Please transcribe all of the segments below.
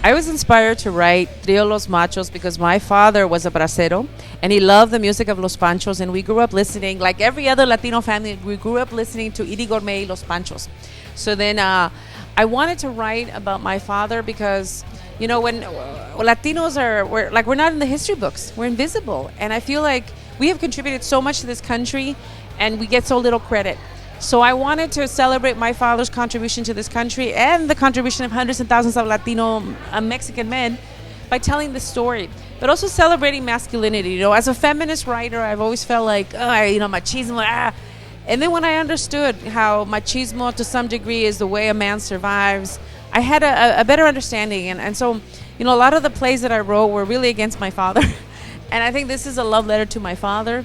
I was inspired to write Trio Los Machos because my father was a bracero and he loved the music of Los Panchos, and we grew up listening, like every other Latino family, we grew up listening to Iri Gourmet y Los Panchos. So then I wanted to write about my father because, you know, when Latinos we're not in the history books, we're invisible. And I feel like we have contributed so much to this country and we get so little credit. So I wanted to celebrate my father's contribution to this country and the contribution of hundreds and thousands of Latino Mexican men by telling the story, but also celebrating masculinity. You know, as a feminist writer, I've always felt like, machismo, And then when I understood how machismo to some degree is the way a man survives, I had a better understanding. And so, you know, a lot of the plays that I wrote were really against my father. And I think this is a love letter to my father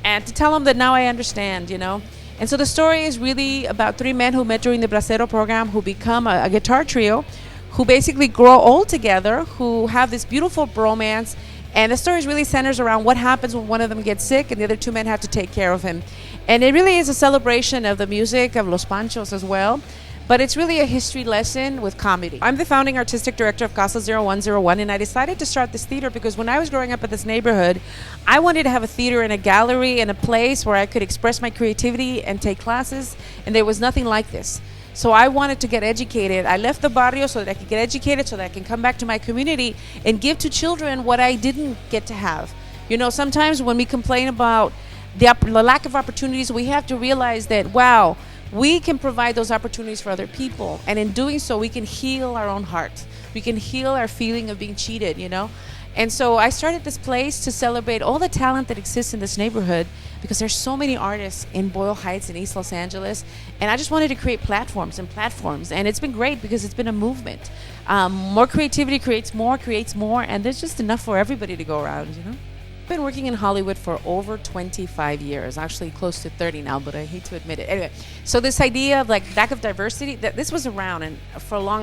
and to tell him that now I understand, you know. And so the story is really about three men who met during the Bracero program, who become a guitar trio, who basically grow old together, who have this beautiful bromance. And the story really centers around what happens when one of them gets sick and the other two men have to take care of him. And it really is a celebration of the music of Los Panchos as well. But it's really a history lesson with comedy. I'm the founding artistic director of CASA 0101, and I decided to start this theater because when I was growing up in this neighborhood, I wanted to have a theater and a gallery and a place where I could express my creativity and take classes, and there was nothing like this. So I wanted to get educated. I left the barrio so that I could get educated, so that I can come back to my community and give to children what I didn't get to have. You know, sometimes when we complain about the lack of opportunities, we have to realize that, wow, we can provide those opportunities for other people. And in doing so, we can heal our own heart. We can heal our feeling of being cheated, you know? And so I started this place to celebrate all the talent that exists in this neighborhood because there's so many artists in Boyle Heights and East Los Angeles. And I just wanted to create platforms. And it's been great because it's been a movement. More creativity creates more, and there's just enough for everybody to go around, you know? I've been working in Hollywood for over 25 years, actually close to 30 now, but I hate to admit it. Anyway, so this idea of like lack of diversity, that this was around and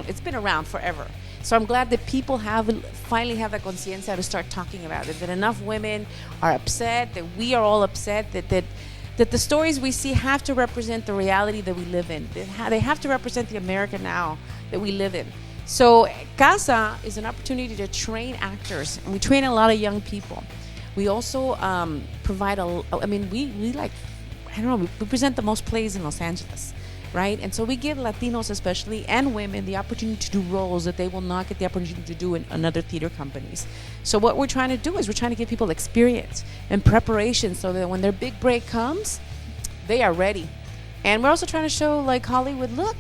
it's been around forever. So I'm glad that people finally have the conciencia to start talking about it, that enough women are upset, that we are all upset, that the stories we see have to represent the reality that we live in. They have to represent the America now that we live in. So CASA is an opportunity to train actors, and we train a lot of young people. We also provide we present the most plays in Los Angeles, right? And so we give Latinos especially and women the opportunity to do roles that they will not get the opportunity to do in other theater companies. So what we're trying to do is we're trying to give people experience and preparation so that when their big break comes, they are ready. And we're also trying to show, like, Hollywood, look,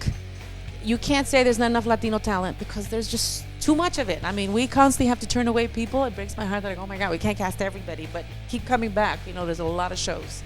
you can't say there's not enough Latino talent because there's just too much of it. I mean, we constantly have to turn away people. It breaks my heart that, like, oh my God, we can't cast everybody, but keep coming back. You know, there's a lot of shows.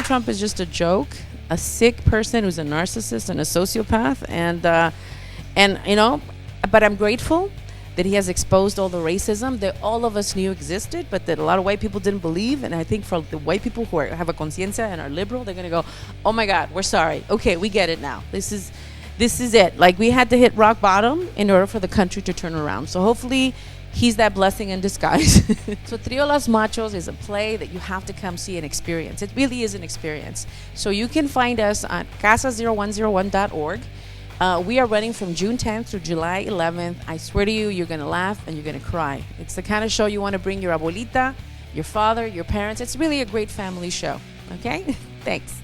Trump is just a joke, a sick person who's a narcissist and a sociopath, and you know, but I'm grateful that he has exposed all the racism that all of us knew existed, but that a lot of white people didn't believe. And I think for the white people who have a conciencia and are liberal, they're gonna go, oh my God, we're sorry. Okay, we get it now. This is it. Like, we had to hit rock bottom in order for the country to turn around. So hopefully he's that blessing in disguise. So Trio Los Machos is a play that you have to come see and experience. It really is an experience. So you can find us at casa0101.org. We are running from June 10th through July 11th. I swear to you, you're going to laugh and you're going to cry. It's the kind of show you want to bring your abuelita, your father, your parents. It's really a great family show. Okay? Thanks.